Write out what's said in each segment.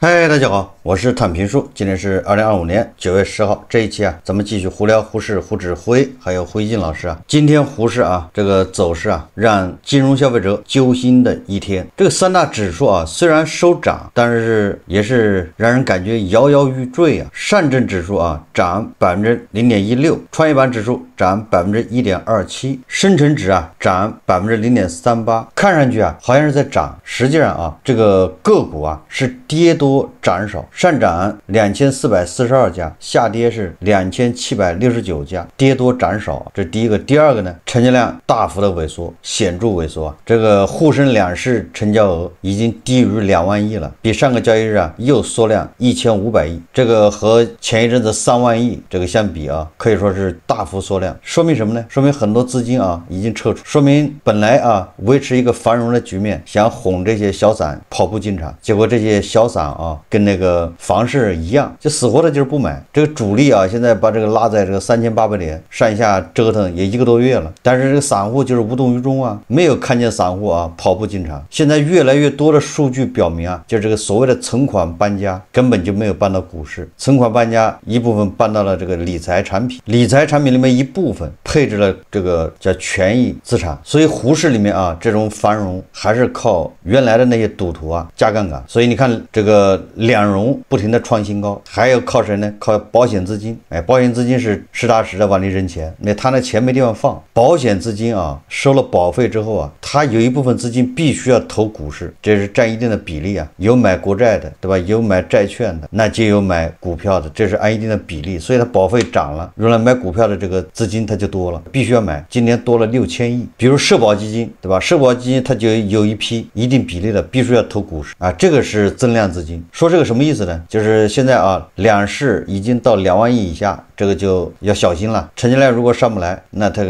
嗨，大家好，我是坦平叔。今天是2025年9月10号，这一期咱们继续胡聊胡适、胡指、胡 A 还有胡一金老师今天胡适这个走势让金融消费者揪心的一天。这个三大指数虽然收涨，但是也是让人感觉摇摇欲坠上证指数涨0.16%，创业板指数涨1.27%，深成指涨0.38%。看上去好像是在涨，实际上这个个股是跌多涨少，上涨2442家，下跌是2769家，跌多涨少，这是第一个。第二个呢，成交量大幅的萎缩，显著萎缩这个沪深两市成交额已经低于2万亿了，比上个交易日又缩量1500亿，这个和前一阵子3万亿这个相比可以说是大幅缩量。说明什么呢？说明很多资金已经撤出，说明本来维持一个繁荣的局面，想哄这些小散跑步进场，结果这些小散跟那个房市一样，就死活的就是不买。这个主力现在把这个拉在这个3800点上下折腾也1个多月了，但是这个散户就是无动于衷没有看见散户跑步进场。现在越来越多的数据表明就是这个所谓的存款搬家根本就没有搬到股市，存款搬家一部分搬到了这个理财产品，理财产品里面一部分配置了这个叫权益资产。所以胡适里面这种繁荣还是靠原来的那些赌徒加杠杆。所以你看这个两融不停的创新高，还有靠谁呢？靠保险资金。保险资金是实打实的往里扔钱，那他那钱没地方放。保险资金收了保费之后他有一部分资金必须要投股市，这是占一定的比例有买国债的，对吧？有买债券的，那就有买股票的，这是按一定的比例。所以它保费涨了，用来买股票的这个资金它就多了，必须要买。今年多了6000亿。比如社保基金，对吧？社保基金它就有一批一定比例的必须要投股市这个是增量资金。说这个什么意思呢？就是现在两市已经到2万亿以下，这个就要小心了。成交量如果上不来，那这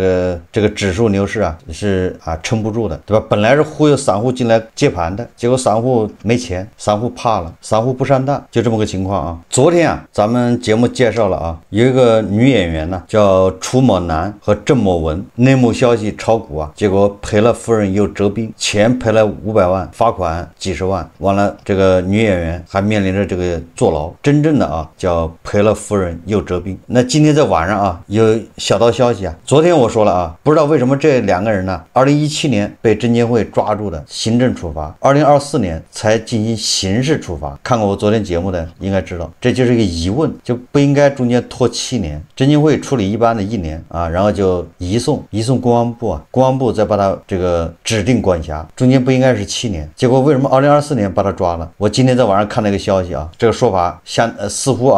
个指数牛市是撑不住的，对吧？本来是忽悠散户进来接盘的，结果散户没钱，散户怕了，散户不上当，就这么个情况昨天咱们节目介绍了有一个女演员叫楚某男和郑某文，内幕消息炒股结果赔了夫人又折兵，钱赔了500万，罚款几十万，完了这个女演员还面临着这个坐牢，真正的叫赔了夫人又折兵。那今天在晚上有小道消息昨天我说了不知道为什么这两个人呢，2017年被证监会抓住的行政处罚，2024年才进行刑事处罚。看过我昨天节目的应该知道，这就是一个疑问，就不应该中间拖7年，证监会处理一般的1年然后就移送公安部公安部再把他这个指定管辖，中间不应该是7年。结果为什么2024年把他抓了？我今天在晚上看了一个消息这个说法似乎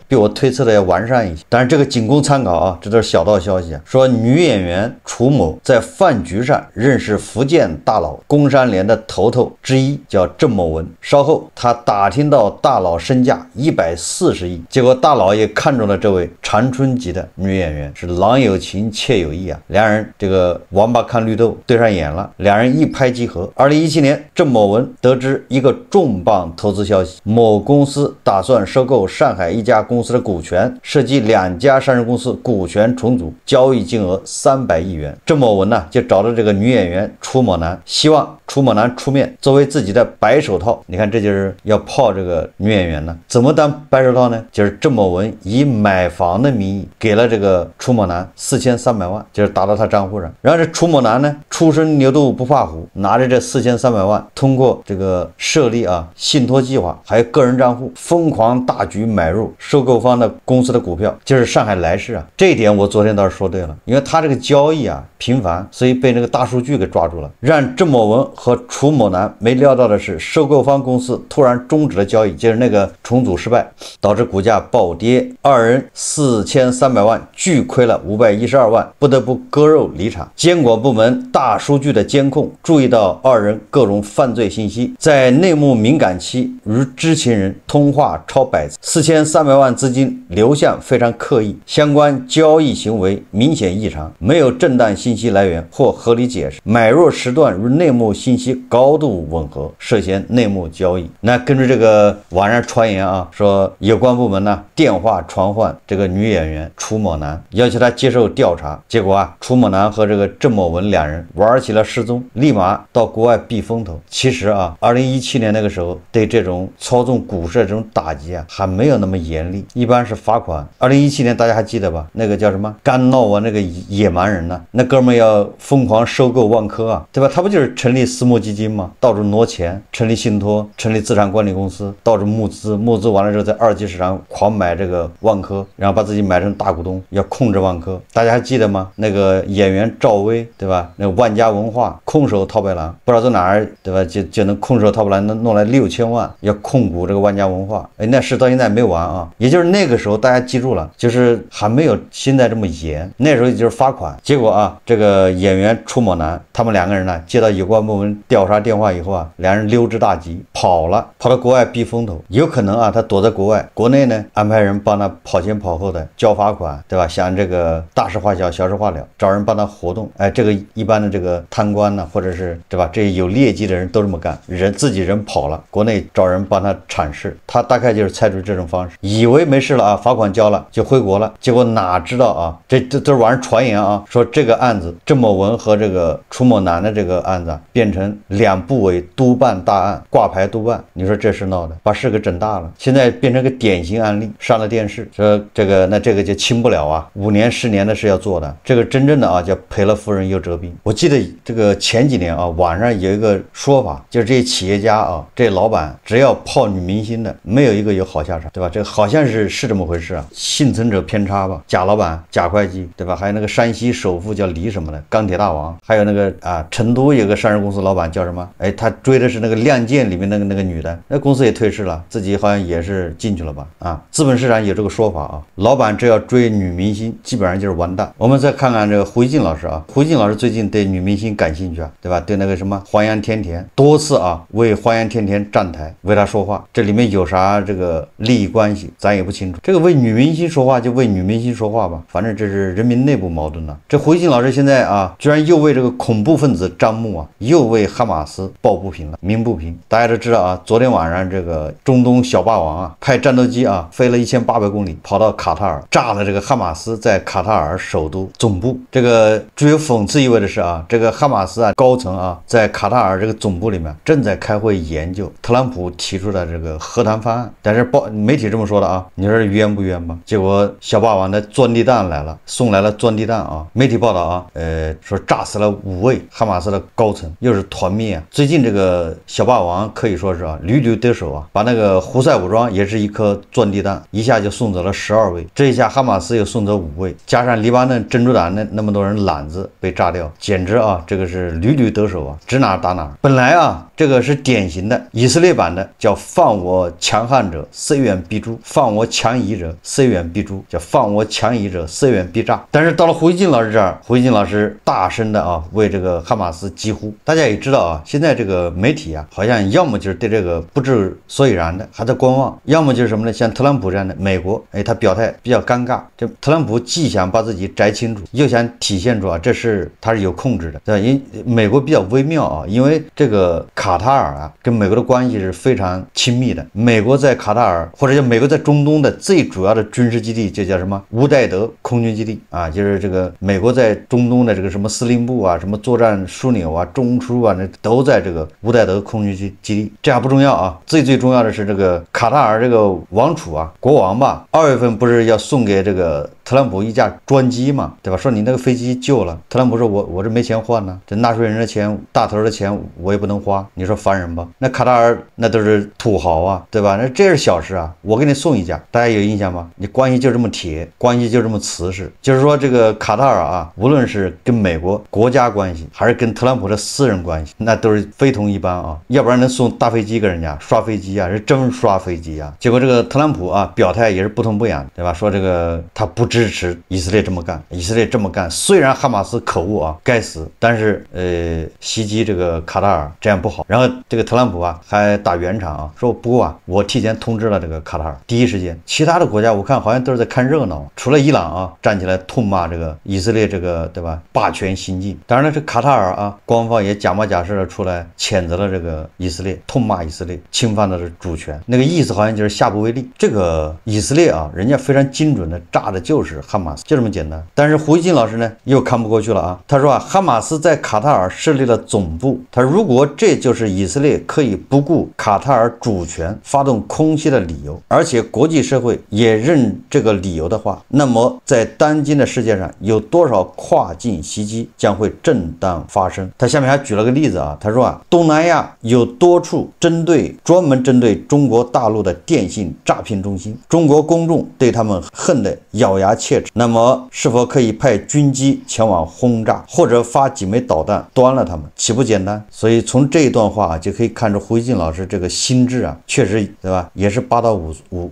比我推测的要完善一些，但是这个仅供参考这都是小道消息说女演员楚某在饭局上认识福建大佬工商联的头头之一叫郑某文，稍后他打听到大佬身价140亿，结果大佬也看中了这位长春籍的女演员，是郎有情妾有意两人这个王八看绿豆对上眼了，两人一拍即合。2017年郑某文得知一个重磅投资消息，某公司打算收购上海一家公司的股权，涉及2家上市公司股权重组，交易金额300亿元。郑某文就找到这个女演员楚某男，希望楚某男出面作为自己的白手套。你看这就是要泡这个女演员呢。怎么当白手套呢？就是郑某文以买房的名义给了这个楚某男4300万，就是打到他账户上。然后这楚某男呢，初生牛犊不怕虎，拿着这4300万，通过这个设立信托计划还有个人账户，疯狂大举买入收购方的公司的股票，就是上海来世这一点我昨天倒是说对了，因为他这个交易频繁，所以被那个大数据给抓住了。让郑某文和楚某男没料到的是，收购方公司突然终止了交易，就是那个重组失败，导致股价暴跌，二人4300万巨亏了512万，不得不割肉离场。监管部门大数据的监控注意到二人各种犯罪信息，在内幕敏感期与知情人通话超100次，4300万资金流向菲非常刻意，相关交易行为明显异常，没有正当信息来源或合理解释，买入时段与内幕信息高度吻合，涉嫌内幕交易。那根据这个网上传言啊，说有关部门呢电话传唤这个女演员楚某男，要求她接受调查。结果啊，楚某男和这个郑某文两人玩起了失踪，立马到国外避风头。其实啊，2017年那个时候对这种操纵股市的这种打击啊，还没有那么严厉，一般是罚款。2017年大家还记得吧？那个叫什么刚闹完那个野蛮人呢？那哥们要疯狂收购万科啊，对吧？他不就是成立私募基金吗？到处挪钱，成立信托，成立资产管理公司，到处募资，募资完了之后在二级市场狂买这个万科，然后把自己买成大股东，要控制万科。大家还记得吗？那个演员赵薇，对吧？那个万家文化空手套白狼，不知道在哪儿，对吧？就能空手套白狼，能弄来6000万，要控股这个万家文化。哎，那事到现在没完啊！也就是那个时候，大家记住了，就是还没有现在这么严，那时候就是罚款。结果啊，这个演员楚某男他们两个人呢，接到有关部门调查电话以后啊，两人溜之大吉，跑到国外避风头。有可能啊，他躲在国外，国内呢安排人帮他跑前跑后的交罚款，对吧？想这个大事化小，小事化了，找人帮他活动。哎，这个一般的这个贪官呢，或者是对吧？这有劣迹的人都这么干，自己人跑了，国内找人帮他铲事。他大概就是采取这种方式，以为没事了啊，罚款交了就回国了。结果哪知道啊，这都是网上传言啊，说这个案子郑某文和这个楚某男的这个案子变成两部委督办大案，挂牌督办。你说这事闹的，把事给整大了。现在变成个典型案例，上了电视，说这个就轻不了啊，5年10年的是要做的。这个真正的啊叫赔了夫人又折兵。我记得这个前几年啊，网上有一个说法，就是这些企业家啊，这些老板只要泡女明星的，没有一个有好下场，对吧？这个好像是这么回事啊，幸存者偏差吧。贾老板、贾会计，对吧？还有那个山西首富叫李什么的，钢铁大王，还有那个啊，成都有个上市公司老板叫什么？哎，他追的是那个《亮剑》里面那个女的，那公司也退市了，自己好像也是进去了吧？啊，资本市场有这个说法啊，老板只要追女明星，基本上就是完蛋。我们再看看这个胡一静老师啊，胡一静老师最近对女明星感兴趣啊，对吧？对那个什么黄洋甜甜，多次啊为黄洋甜甜站台，为她说话，这里面有啥这个利益关系，咱也不清楚。这个为女明星说话就为女明星说话吧，反正这是人民内部矛盾了。这胡一静老师现在啊，居然又为这个恐怖分子张目啊，又为哈马斯抱不平了，鸣不平。大家都知道啊，昨天晚上这个中东小霸王啊，派战斗机啊飞了1800公里，跑到卡塔尔，炸了这个哈马斯在卡塔尔首都总部。这个具有讽刺意味的是啊，这个哈马斯啊高层啊，在卡塔尔这个总部里面正在开会研究特朗普提出的这个和谈方案。但是媒体这么说的啊，你说冤不冤吧？结果小霸王的钻地弹来了，送来了钻地弹啊！媒体报道啊，说炸死了5位哈马斯的高层，又是团灭啊！最近这个小霸王可以说是啊屡屡得手啊，把那个胡塞武装也是一颗钻地弹，一下就送走了12位，这一下哈马斯又送走5位，加上黎巴嫩真主党那么多人揽子被炸掉，简直啊这个是屡屡得手啊，指哪打哪。本来啊这个是典型的以色列版的，叫放我强悍者虽远必诛，放我强夷者虽远必诛，叫放我强夷者虽远必炸。但是到了胡一静老师这儿，胡一静老师大声的啊为这个哈马斯疾呼。大家也知道啊，现在这个媒体啊，好像要么就是对这个不知所以然的还在观望，要么就是什么呢？像特朗普这样的美国，哎，他表态比较尴尬。这特朗普既想把自己摘清楚，又想体现出啊这是他是有控制的，对吧？因为美国比较微妙啊，因为这个卡塔尔啊跟美国的关系是非常亲密的。美国在卡塔尔或者叫美国在中东的最主要的军事基地就叫什么乌代德空军基地啊，就是这个美国在中东的这个什么司令部啊、什么作战枢纽啊、中枢啊，那都在这个乌代德空军基地。这还不重要啊，最重要的是这个卡塔尔这个王储啊，国王吧，2月份不是要送给这个特朗普一架专机嘛，对吧？说你那个飞机旧了，特朗普说我这没钱换呢，这纳税人的钱、大头的钱我也不能花，你说烦人吧？那卡塔尔那都是土豪啊，对吧？那这是小事啊，我给你送一架，大家有印象吗？你关系就这么铁，关系就这么瓷实，就是说这个卡塔尔啊，无论是跟美国国家关系，还是跟特朗普的私人关系，那都是非同一般啊，要不然能送大飞机给人家刷飞机啊，是真刷飞机啊。结果这个特朗普啊表态也是不痛不痒，对吧？说这个他不支持以色列这么干。以色列这么干，虽然哈马斯可恶啊，该死，但是袭击这个卡塔尔这样不好。然后这个特朗普啊还打圆场啊，说不过啊，我提前通知了这个卡塔尔，第一时间。其他的国家我看好像都是在看热闹，除了伊朗啊站起来痛骂这个以色列这个对吧霸权行径。当然了，这卡塔尔啊官方也假模假式的出来谴责了这个以色列，痛骂以色列侵犯了这主权，那个意思好像就是下不为例。这个以色列啊，人家非常精准的炸的就是哈马斯，就这么简单。但是胡锡进老师呢又看不过去了啊，他说啊，哈马斯在卡塔尔设立了总部，他如果这就是以色列可以不顾卡塔尔主权发动空袭的理由，而且国际社会也认这个理由的话，那么在当今的世界上有多少跨境袭击将会正当发生。他下面还举了个例子啊，他说啊，东南亚有多处专门针对中国大陆的电信诈骗中心，中国公众对他们恨得咬牙切齿，那么是否可以派军机前往轰炸，或者发几枚导弹端了他们，岂不简单？所以从这一段话啊，就可以看出胡锡进老师这个心智啊，确实对吧，也是8到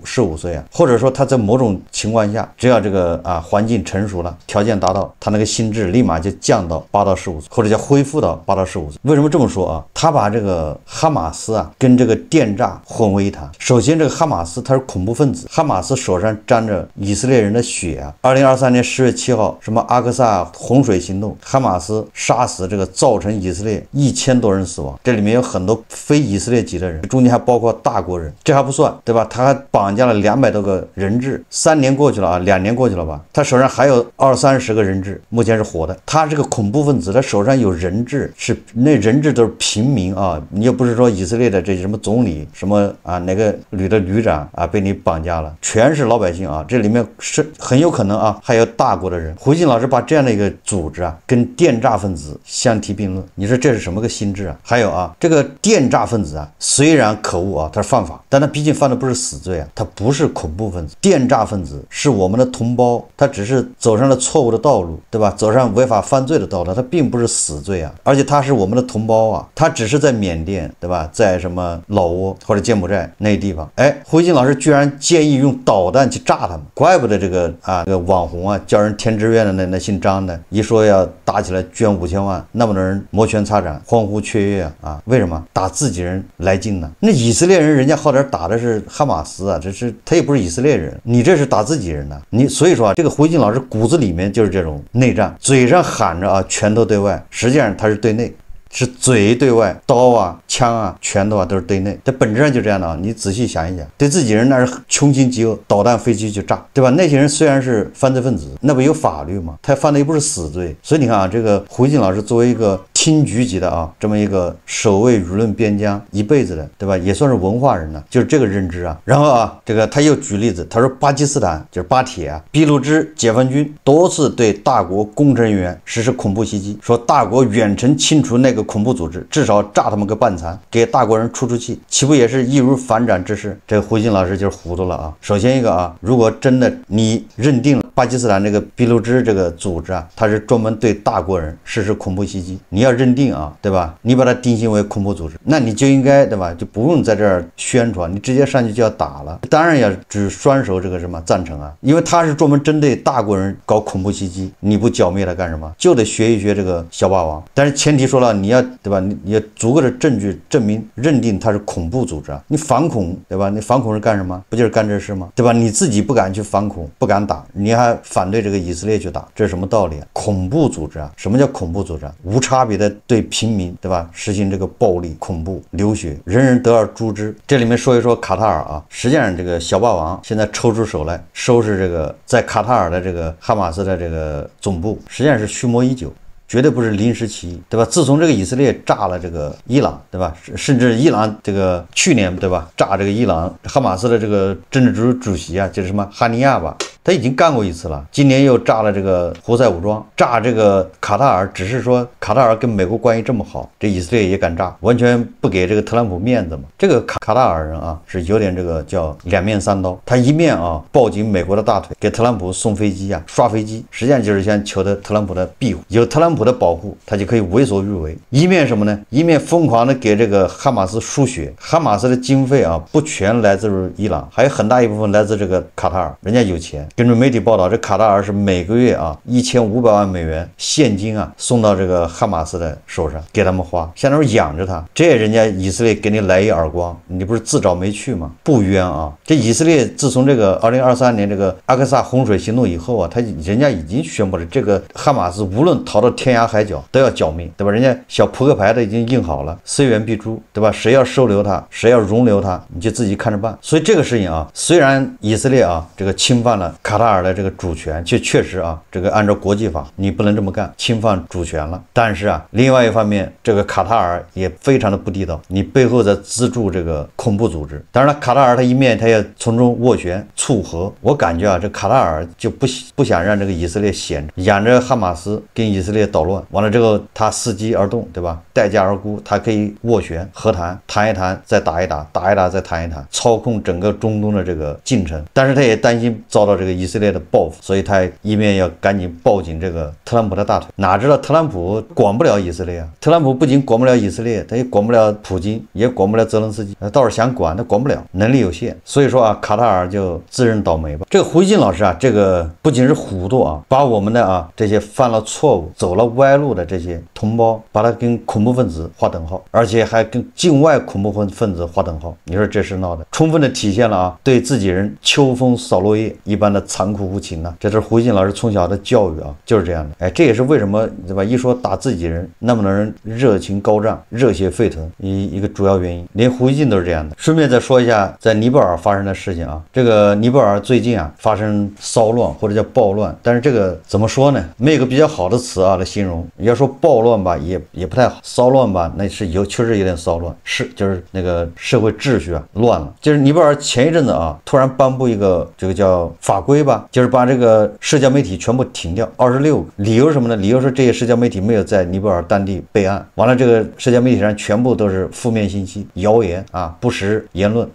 15岁啊，或者说他在某种情况下，只要这个环境成熟了，条件达到，他那个心智立马就降到8到15岁，或者叫恢复到8到15岁。为什么这么说啊？他把这个哈马斯啊跟这个电诈混为一谈。首先，这个哈马斯他是恐怖分子，哈马斯手上沾着以色列人的血啊。2023年10月7号，什么阿克萨洪水行动，哈马斯杀死这个造成以色列1000多人死亡，这里面有很多非以色列籍的人，中间还包括大国人，这还不算，对吧？他还绑架了200多个人质，3年过去了啊，2年过去了吧？他手上还有20-30个人质，目前是活的。他这个恐怖分子，他手上有人质，那人质都是平民啊，你又不是说以色列的这什么总理什么啊，哪个旅长啊被你绑架了，全是老百姓啊，这里面是很有可能啊还有大国的人。胡锡进老师把这样的一个组织啊跟电诈分子相提并论，你说这是什么个心智啊？还有啊，这个电诈分子啊虽然可恶啊，他是犯法，但他毕竟犯的不是死罪啊，他不是恐怖分子。电诈分子是我们的同胞，他只是走上了错误的道路，对吧？走上违法犯罪的道路，他并不是死罪啊，而且他是我们的同胞啊，他只是在缅甸，对吧？在什么老挝或者柬埔寨那地方，胡锡进老师居然建议用导弹去炸他们，怪不得这个网红啊叫人填志愿的那姓张的，一说要打起来捐5000万，那么多人摩拳擦掌欢呼雀跃啊，为什么打自己人来劲呢？那以色列人人家好点打的是哈马斯啊，他也不是以色列人，你这是打自己人呢。所以说啊，这个胡锡进老师骨子里面就是这种内战，嘴上喊着啊拳头对外，实际上他是对内，是嘴对外，刀啊枪啊拳头啊都是对内，这本质上就这样的啊。你仔细想一想，对自己人那是穷凶极恶，导弹飞机就炸，对吧？那些人虽然是犯罪分子，那不有法律吗？他犯的又不是死罪。所以你看啊，这个胡锡进老师作为一个厅局级的啊这么一个守卫舆论边疆一辈子的，对吧？也算是文化人呢，就是这个认知啊。然后啊，这个他又举例子，他说巴基斯坦就是巴铁啊，俾路支解放军多次对大国工程人员实施恐怖袭击，说大国远程清除那个恐怖组织，至少炸他们个半残，给大国人出气，岂不也是易如反掌之势？这个胡锡进老师就是糊涂了啊。首先一个啊，如果真的你认定了巴基斯坦这个俾路支这个组织啊，它是专门对大国人实施恐怖袭击，你要认定啊，对吧？你把它定性为恐怖组织，那你就应该对吧？就不用在这儿宣传，你直接上去就要打了。当然要举双手这个什么赞成啊，因为他是专门针对大国人搞恐怖袭击，你不剿灭他干什么？就得学一学这个小霸王。但是前提说了，你要对吧？你要足够的证据证明认定它是恐怖组织啊。你反恐对吧？你反恐是干什么？不就是干这事吗？对吧？你自己不敢去反恐，不敢打，你还反对这个以色列去打，这是什么道理啊？恐怖组织啊？什么叫恐怖组织啊？无差别的对平民对吧实行这个暴力、恐怖、流血，人人得而诛之。这里面说一说卡塔尔啊，实际上这个小霸王现在抽出手来收拾这个在卡塔尔的这个哈马斯的这个总部，实际上是蓄谋已久，绝对不是临时起意，对吧？自从这个以色列炸了这个伊朗，对吧？甚至伊朗这个去年，对吧？炸这个伊朗哈马斯的这个政治局主席啊，就是什么哈尼亚吧，他已经干过一次了。今年又炸了这个胡塞武装，炸这个卡塔尔，只是说卡塔尔跟美国关系这么好，这以色列也敢炸，完全不给这个特朗普面子嘛。这个卡塔尔人啊，是有点这个叫两面三刀，他一面啊抱紧美国的大腿，给特朗普送飞机啊，刷飞机，实际上就是想求得特朗普的庇护，有特朗普的保护，他就可以为所欲为。一面什么呢？一面疯狂的给这个哈马斯输血，哈马斯的经费啊不全来自于伊朗，还有很大一部分来自这个卡塔尔，人家有钱。根据媒体报道，这卡塔尔是每个月啊1500万美元现金啊送到这个哈马斯的手上，给他们花，相当于养着他。这人家以色列给你来一耳光，你不是自找没趣吗？不冤啊！这以色列自从这个2023年这个阿克萨洪水行动以后啊，人家已经宣布了，这个哈马斯无论逃到天涯海角都要剿灭，对吧？人家小扑克牌都已经印好了，虽远必诛，对吧？谁要收留他，谁要容留他，你就自己看着办。所以这个事情啊，虽然以色列啊这个侵犯了卡塔尔的这个主权，确实啊，这个按照国际法你不能这么干，侵犯主权了。但是啊，另外一方面，这个卡塔尔也非常的不地道，你背后在资助这个恐怖组织。当然了，卡塔尔他一面他也从中斡旋促和，我感觉啊，这卡塔尔就不想让这个以色列闲着，养着哈马斯跟以色列捣乱，完了之后他伺机而动，对吧？待价而沽，他可以斡旋和谈，谈一谈再打一打，打一打再谈一谈，操控整个中东的这个进程。但是他也担心遭到这个以色列的报复，所以他一面要赶紧抱紧这个特朗普的大腿。哪知道特朗普管不了以色列啊！特朗普不仅管不了以色列，他也管不了普京，也管不了泽伦斯基。倒是想管，他管不了，能力有限。所以说啊，卡塔尔就自认倒霉吧。这个胡锡进老师啊，这个不仅是糊涂啊，把我们的啊这些犯了错误、走了歪路的这些同胞，把他跟恐怖分子划等号，而且还跟境外恐怖分子划等号。你说这是闹的，充分的体现了啊对自己人秋风扫落叶一般的残酷无情啊！这是胡锡进老师从小的教育啊，就是这样的。哎，这也是为什么对吧？一说打自己人，那么多人热情高涨、热血沸腾，一个主要原因，连胡锡进都是这样的。顺便再说一下在尼泊尔发生的事情啊，这个尼泊尔最近啊发生骚乱或者叫暴乱，但是这个怎么说呢？没有个比较好的词啊来形容。要说暴乱吧，也不太好；骚乱吧，那是确实有点骚乱，就是那个社会秩序啊乱了。就是尼泊尔前一阵子啊，突然颁布一个这个叫法规吧，就是把这个社交媒体全部停掉，26个。理由是什么呢？理由是这些社交媒体没有在尼泊尔当地备案，完了这个社交媒体上全部都是负面信息、谣言啊，不实言论，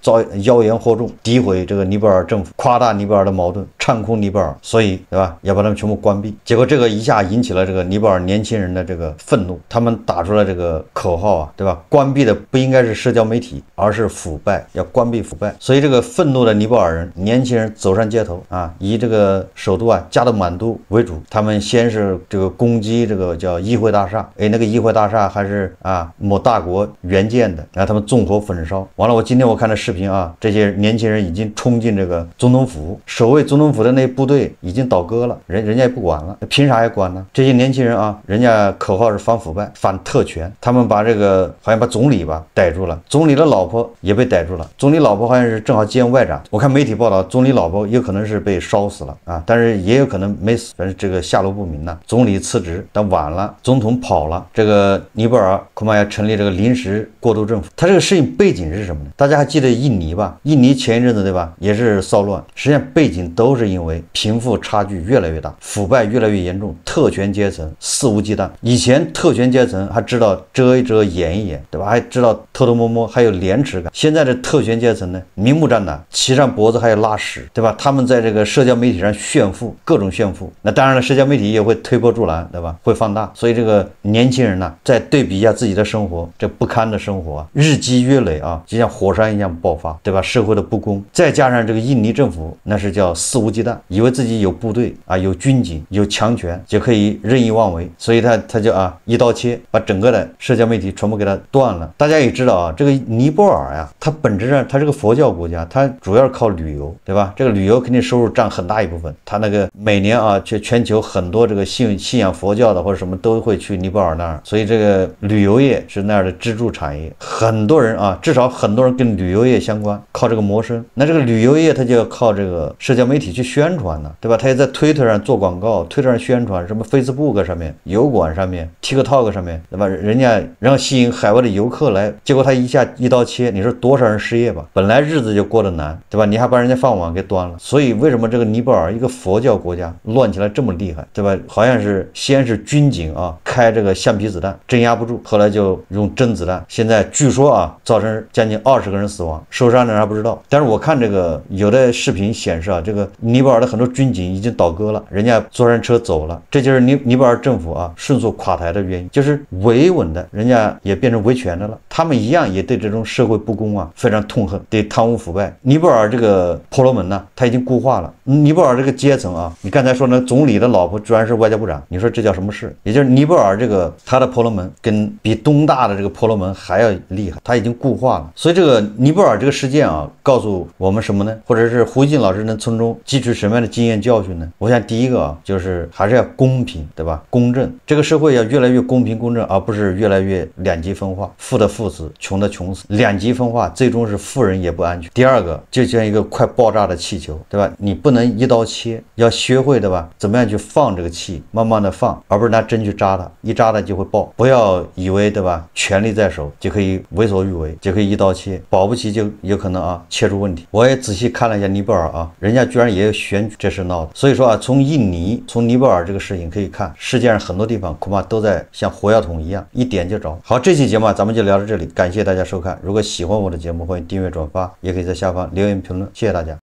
妖言惑众，诋毁这个尼泊尔政府，夸大尼泊尔的矛盾，唱空尼泊尔，所以对吧？要把他们全部关闭。结果这个一下引起了这个尼泊尔年轻人的这个愤怒，他们打出了这个口号啊，对吧？关闭的不应该是社交媒体，而是腐败，要关闭腐败。所以这个愤怒的尼泊尔人年轻人走上街头啊，以这个首都啊加德满都为主，他们先是这个攻击这个叫议会大厦，那个议会大厦还是啊某大国援建的，然后他们纵火焚烧。完了，今天我看的视频啊，这些年轻人已经冲进这个总统府，守卫总统府的那部队已经倒戈了，人家也不管了，凭啥也管呢？这些年轻人啊，人家口号是反腐败、反特权，他们把这个好像把总理吧逮住了，总理的老婆也被逮住了，总理老婆好像是正好兼外长，我看媒体报道，总理老婆有可能是被烧死了啊，但是也有可能没死，反正这个下落不明呢。总理辞职，但晚了，总统跑了，这个尼泊尔恐怕要成立这个临时过渡政府。他这个事情背景是什么呢？大家还记得印尼吧？印尼前一阵子对吧，也是骚乱，实际上背景都是因为贫富差距越来越大，腐败越来越严重，特权阶层肆无忌惮。以前特权阶层还知道遮一遮掩一掩，对吧？还知道偷偷摸摸，还有廉耻感。现在的特权阶层呢，明目张胆，骑上脖子还要拉屎，对吧？他们在这个社交媒体上炫富，各种炫富。那当然了，社交媒体也会推波助澜，对吧？会放大。所以这个年轻人呢，再对比一下自己的生活，这不堪的生活啊，日积月累啊，就像火山一样爆发，对吧？社会的不公，再加上这个印尼政府那是叫肆无忌惮，以为自己有部队啊，有军警，有强权，就可以任意妄为，所以他就一刀切，把整个的社交媒体全部给他断了。大家也知道啊，这个尼泊尔呀，它本质上它是个佛教国家，它主要是靠旅游，对吧？这个旅游肯定收入占很大一部分，它那个每年啊，全球很多这个信仰佛教的或者什么都会去尼泊尔那儿，所以这个旅游业是那儿的支柱产业。很多人啊，至少很多人跟旅游业相关，靠这个谋生。那这个旅游业它就要靠这个社交媒体去宣传呢，对吧？它也在推特上做广告，推特上宣传，什么 Facebook 上面、油管上面、TikTok 上面，对吧？人家让吸引海外的游客来，结果他一下一刀切，你说多少人失业吧？本来日子就过得难，对吧？你还把人家饭碗给端了。所以为什么这个尼泊尔一个佛教国家乱起来这么厉害，对吧？好像是先是军警啊开这个橡皮子弹镇压不住，后来就用真子弹，现在据说啊造成将近20个人死亡，受伤的人还不知道。但是我看这个有的视频显示啊，这个尼泊尔的很多军警已经倒戈了，人家坐上车走了，这就是尼泊尔政府啊迅速垮台的原因，就是维稳的人家也变成维权的了，他们一样也对这种社会不公啊非常痛恨，对贪污腐败。尼泊尔这个婆罗门呢，他已经固化了。尼泊尔这个阶层啊，你刚才说那总理的老婆居然是外交部长，你说这叫什么事？也就是尼泊尔这个他的婆罗门跟比东大的这个婆罗门还要厉害，他已经固化了。所以这个尼泊尔这个事件啊，告诉我们什么呢？或者是胡锡进老师能从中汲取什么样的经验教训呢？我想第一个啊，就是还是要公平，对吧？公正，这个社会要越来越公平公正，而不是越来越两极分化，富的富死，穷的穷死。两极分化最终是富人也不安全。第二个，就像一个快爆炸的气球，对吧？你不能一刀切，要学会，对吧？怎么样去放这个气，慢慢的放，而不是拿针去扎它，一扎它就会爆。不要以为，对吧？权力在手就可以为所欲为，就可以一刀切，保不齐就有可能啊切出问题。我也仔细看了一下尼泊尔啊，人家居然也有选举，这是闹的。所以说啊，从印尼、从尼泊尔这个事情可以看，世界上很多地方恐怕都在像火药桶一样，一点就着。好，这期节目咱们就聊到这里，感谢大家收看。如果喜欢我的节目，欢迎订阅转发，也可以在下方留言评论，谢谢大家。